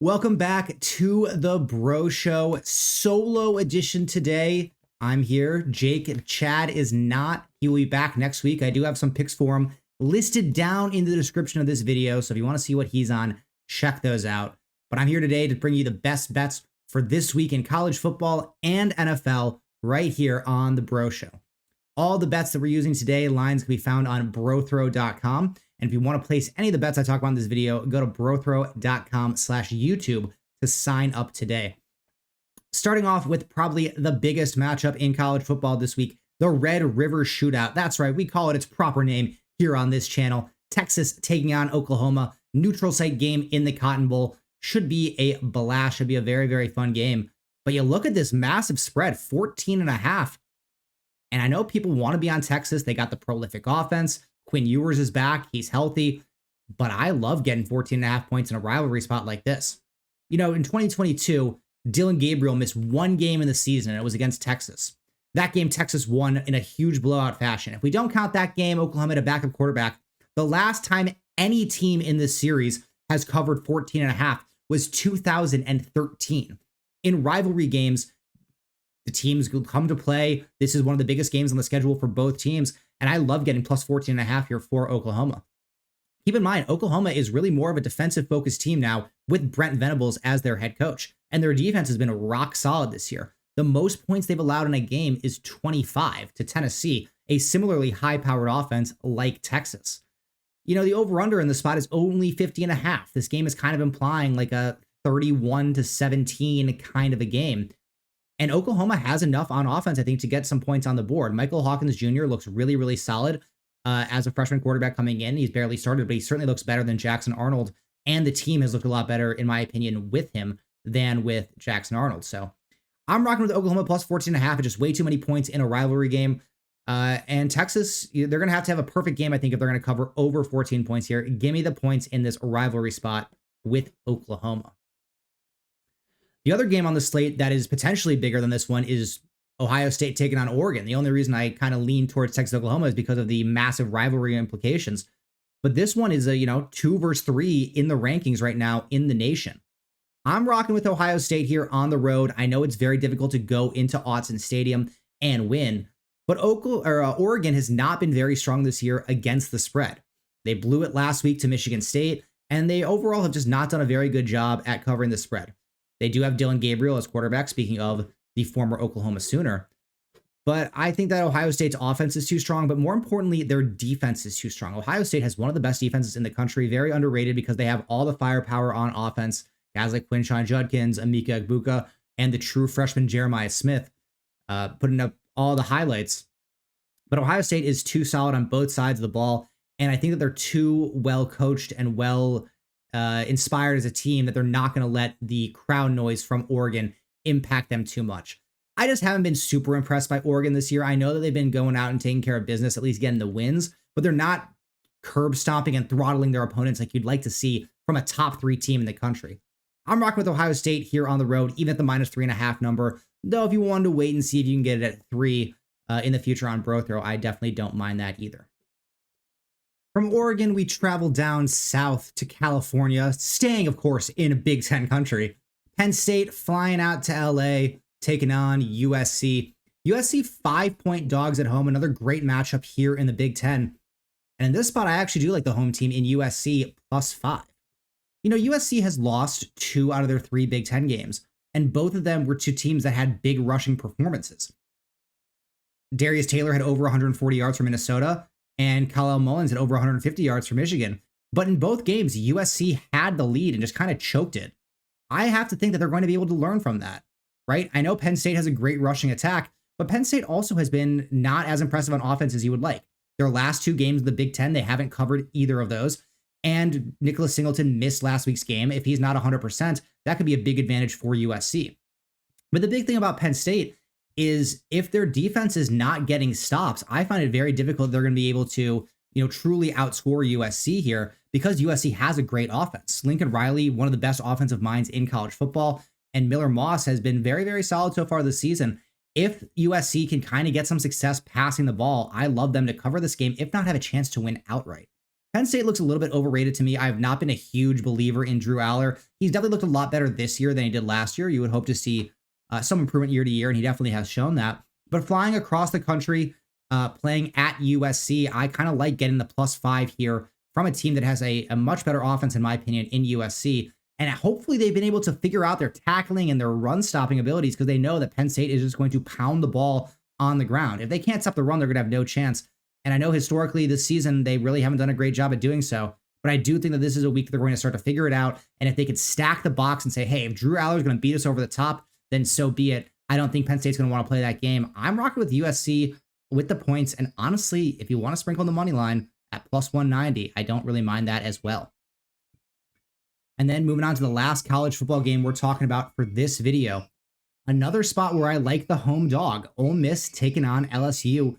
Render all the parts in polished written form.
Welcome back to the Bro Show solo edition today. I'm here. Jake, Chad is not. He will be back next week. I do have some picks for him listed down in the description of this video. So if you want to see what he's on, check those out. But I'm here today to bring you the best bets for this week in college football and NFL right here on the Bro Show. All the bets that we're using today, lines can be found on BroThrow.com. And if you want to place any of the bets I talk about in this video, go to BroThrow.com/YouTube to sign up today. Starting off with probably the biggest matchup in college football this week, the Red River Shootout. That's right, we call it its proper name here on this channel. Texas taking on Oklahoma. Neutral site game in the Cotton Bowl. Should be a blast. Should be a very, very fun game. But you look at this massive spread, 14.5. And I know people want to be on Texas. They got the prolific offense. Quinn Ewers is back. He's healthy. But I love getting 14.5 points in a rivalry spot like this. You know, in 2022, Dillon Gabriel missed one game in the season, and it was against Texas. That game, Texas won in a huge blowout fashion. If we don't count that game, Oklahoma had a backup quarterback. The last time any team in this series has covered 14.5 was 2013. In rivalry games, the teams will come to play. This is one of the biggest games on the schedule for both teams. And I love getting plus 14.5 here for Oklahoma. Keep in mind, Oklahoma is really more of a defensive-focused team now with Brent Venables as their head coach. And their defense has been rock solid this year. The most points they've allowed in a game is 25 to Tennessee, a similarly high-powered offense like Texas. You know, the over-under in the spot is only 50.5. This game is kind of implying like a 31-17 kind of a game. And Oklahoma has enough on offense, I think, to get some points on the board. Michael Hawkins Jr. looks really, really solid as a freshman quarterback coming in. He's barely started, but he certainly looks better than Jackson Arnold. And the team has looked a lot better, in my opinion, with him than with Jackson Arnold. So I'm rocking with Oklahoma plus 14.5. It's just way too many points in a rivalry game. And Texas, they're going to have a perfect game, I think, if they're going to cover over 14 points here. Give me the points in this rivalry spot with Oklahoma. The other game on the slate that is potentially bigger than this one is Ohio State taking on Oregon. The only reason I kind of lean towards Texas Oklahoma is because of the massive rivalry implications. But this one is a 2 versus 3 in the rankings right now in the nation. I'm rocking with Ohio State here on the road. I know it's very difficult to go into Autzen Stadium and win, but Oregon has not been very strong this year against the spread. They blew it last week to Michigan State, and they overall have just not done a very good job at covering the spread. They do have Dillon Gabriel as quarterback, speaking of the former Oklahoma Sooner. But I think that Ohio State's offense is too strong, but more importantly, their defense is too strong. Ohio State has one of the best defenses in the country, very underrated because they have all the firepower on offense. Guys like Quinshon Judkins, Emeka Egbuka, and the true freshman Jeremiah Smith putting up all the highlights. But Ohio State is too solid on both sides of the ball, and I think that they're too well coached and well inspired as a team that they're not going to let the crowd noise from Oregon impact them too much. I just haven't been super impressed by Oregon this year. I know that they've been going out and taking care of business, at least getting the wins, but they're not curb stomping and throttling their opponents like you'd like to see from a top 3 team in the country. I'm rocking with Ohio State here on the road, even at the minus 3.5 number. Though if you wanted to wait and see if you can get it at 3 in the future on BroThrow, I definitely don't mind that either. From Oregon, we travel down south to California, staying, of course, in Big Ten country. Penn State flying out to LA, taking on USC. USC 5-point dogs at home, another great matchup here in the Big Ten. And in this spot, I actually do like the home team in USC plus 5. You know, USC has lost 2 out of their 3 Big Ten games, and both of them were to teams that had big rushing performances. Darius Taylor had over 140 yards for Minnesota, and Kyle Mullins had over 150 yards for Michigan. But in both games, USC had the lead and just kind of choked it. I have to think that they're going to be able to learn from that, right? I know Penn State has a great rushing attack, but Penn State also has been not as impressive on offense as you would like. Their last 2 games of the Big Ten, they haven't covered either of those. And Nicholas Singleton missed last week's game. If he's not 100%, that could be a big advantage for USC. But the big thing about Penn State is if their defense is not getting stops, I find it very difficult they're going to be able to, truly outscore USC here because USC has a great offense. Lincoln Riley, one of the best offensive minds in college football, and Miller Moss has been very, very solid so far this season. If USC can kind of get some success passing the ball, I love them to cover this game, if not have a chance to win outright. Penn State looks a little bit overrated to me. I've not been a huge believer in Drew Aller. He's definitely looked a lot better this year than he did last year. You would hope to see some improvement year to year, and he definitely has shown that. But flying across the country, playing at USC, I kind of like getting the +5 here from a team that has a much better offense, in my opinion, in USC. And hopefully they've been able to figure out their tackling and their run-stopping abilities because they know that Penn State is just going to pound the ball on the ground. If they can't stop the run, they're going to have no chance. And I know historically this season, they really haven't done a great job at doing so. But I do think that this is a week they're going to start to figure it out. And if they could stack the box and say, hey, if Drew Aller is going to beat us over the top, then so be it. I don't think Penn State's going to want to play that game. I'm rocking with USC with the points. And honestly, if you want to sprinkle on the money line at +190, I don't really mind that as well. And then moving on to the last college football game we're talking about for this video. Another spot where I like the home dog, Ole Miss taking on LSU.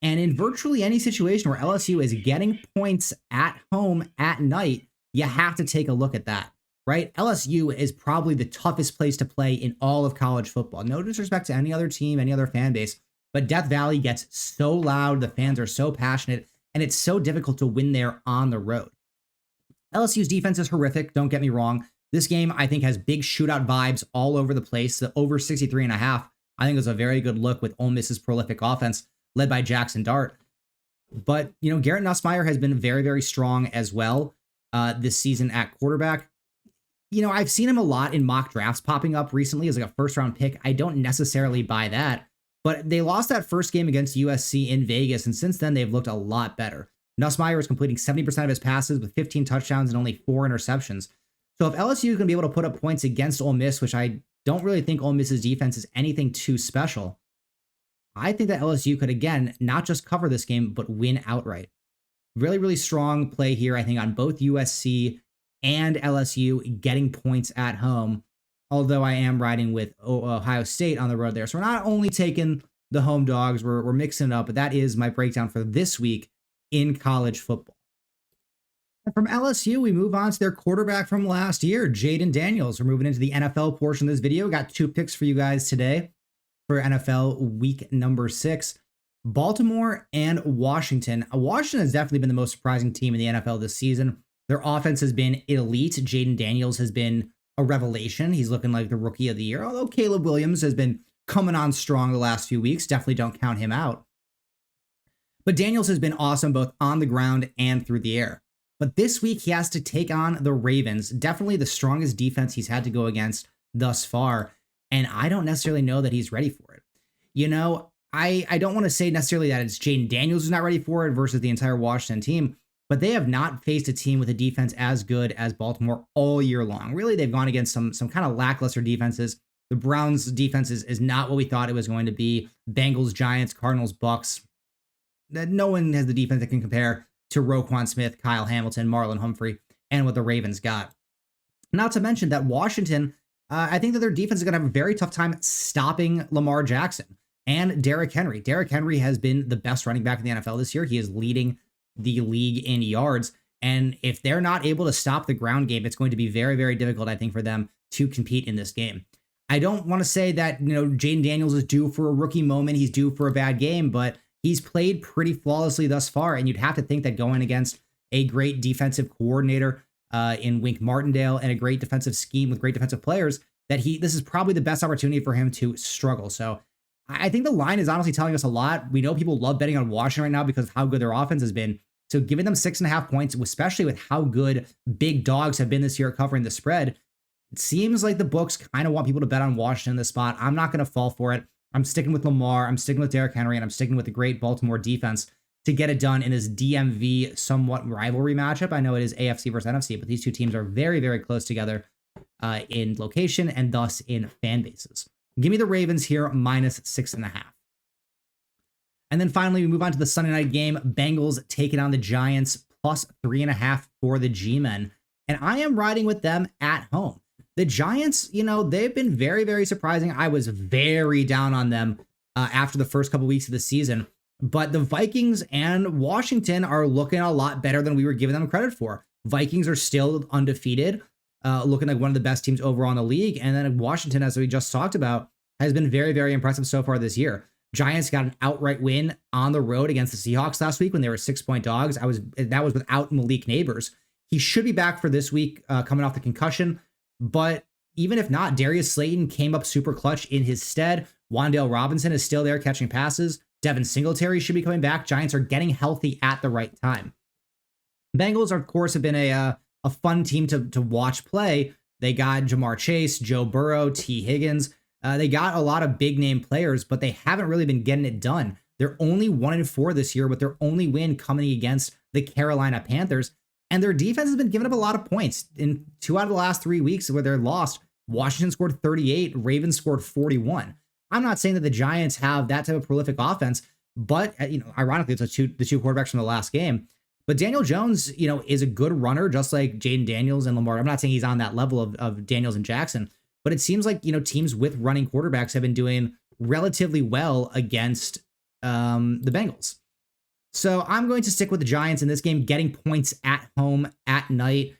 And in virtually any situation where LSU is getting points at home at night, you have to take a look at that, right? LSU is probably the toughest place to play in all of college football. No disrespect to any other team, any other fan base, but Death Valley gets so loud, the fans are so passionate, and it's so difficult to win there on the road. LSU's defense is horrific, don't get me wrong. This game, I think, has big shootout vibes all over the place. The over 63.5, I think, is a very good look with Ole Miss's prolific offense led by Jackson Dart. But, Garrett Nussmeier has been very, very strong as well this season at quarterback. I've seen him a lot in mock drafts popping up recently as like a first-round pick. I don't necessarily buy that, but they lost that first game against USC in Vegas, and since then they've looked a lot better. Nussmeier is completing 70% of his passes with 15 touchdowns and only 4 interceptions. So if LSU is going to be able to put up points against Ole Miss, which I don't really think Ole Miss's defense is anything too special, I think that LSU could, again, not just cover this game, but win outright. Really, really strong play here, I think, on both USC and LSU getting points at home, although I am riding with Ohio State on the road there. So we're not only taking the home dogs, we're mixing it up, but that is my breakdown for this week in college football. And from LSU, we move on to their quarterback from last year, Jaden Daniels. We're moving into the NFL portion of this video. Got 2 picks for you guys today for NFL week number 6. Baltimore and Washington. Washington has definitely been the most surprising team in the NFL this season. Their offense has been elite. Jaden Daniels has been a revelation. He's looking like the rookie of the year, although Caleb Williams has been coming on strong the last few weeks. Definitely don't count him out. But Daniels has been awesome both on the ground and through the air. But this week he has to take on the Ravens, definitely the strongest defense he's had to go against thus far. And I don't necessarily know that he's ready for it. I don't want to say necessarily that it's Jaden Daniels who's not ready for it versus the entire Washington team, but they have not faced a team with a defense as good as Baltimore all year long. Really, they've gone against some kind of lackluster defenses. The Browns' defense is not what we thought it was going to be. Bengals, Giants, Cardinals, Bucks. No one has the defense that can compare to Roquan Smith, Kyle Hamilton, Marlon Humphrey, and what the Ravens got. Not to mention that Washington, I think that their defense is going to have a very tough time stopping Lamar Jackson and Derrick Henry. Derrick Henry has been the best running back in the NFL this year. He is leading the league in yards. And if they're not able to stop the ground game, it's going to be very, very difficult, I think, for them to compete in this game. I don't want to say that, Jaden Daniels is due for a rookie moment. He's due for a bad game, but he's played pretty flawlessly thus far. And you'd have to think that going against a great defensive coordinator in Wink Martindale and a great defensive scheme with great defensive players, that this is probably the best opportunity for him to struggle. So I think the line is honestly telling us a lot. We know people love betting on Washington right now because of how good their offense has been. So giving them 6.5 points, especially with how good big dogs have been this year at covering the spread, it seems like the books kind of want people to bet on Washington in this spot. I'm not going to fall for it. I'm sticking with Lamar. I'm sticking with Derrick Henry, and I'm sticking with the great Baltimore defense to get it done in this DMV somewhat rivalry matchup. I know it is AFC versus NFC, but these two teams are very, very close together in location and thus in fan bases. Give me the Ravens here, -6.5. And then finally, we move on to the Sunday night game. Bengals taking on the Giants, +3.5 for the G-Men. And I am riding with them at home. The Giants, they've been very, very surprising. I was very down on them after the first couple weeks of the season. But the Vikings and Washington are looking a lot better than we were giving them credit for. Vikings are still undefeated, looking like one of the best teams overall in the league. And then Washington, as we just talked about, has been very, very impressive so far this year. Giants got an outright win on the road against the Seahawks last week when they were 6-point dogs. That was without Malik Neighbors. He should be back for this week, coming off the concussion. But even if not, Darius Slayton came up super clutch in his stead. Wan'Dale Robinson is still there catching passes. Devin Singletary should be coming back. Giants are getting healthy at the right time. Bengals, of course, have been a fun team to watch play. They got Jamar Chase, Joe Burrow, T. Higgins. They got a lot of big name players, but they haven't really been getting it done. They're only 1-4 this year, with their only win coming against the Carolina Panthers. And their defense has been giving up a lot of points. In 2 out of the last 3 weeks where they're lost, Washington scored 38, Ravens scored 41. I'm not saying that the Giants have that type of prolific offense, but ironically, it's the two quarterbacks from the last game. But Daniel Jones, is a good runner, just like Jaden Daniels and Lamar. I'm not saying he's on that level of Daniels and Jackson, but it seems like, teams with running quarterbacks have been doing relatively well against the Bengals. So I'm going to stick with the Giants in this game, getting points at home at night.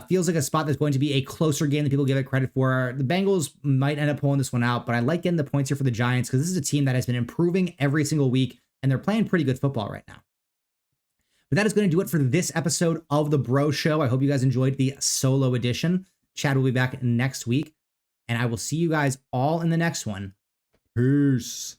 Feels like a spot that's going to be a closer game than people give it credit for. The Bengals might end up pulling this one out, but I like getting the points here for the Giants because this is a team that has been improving every single week, and they're playing pretty good football right now. But that is going to do it for this episode of The Bro Show. I hope you guys enjoyed the solo edition. Chad will be back next week, and I will see you guys all in the next one. Peace.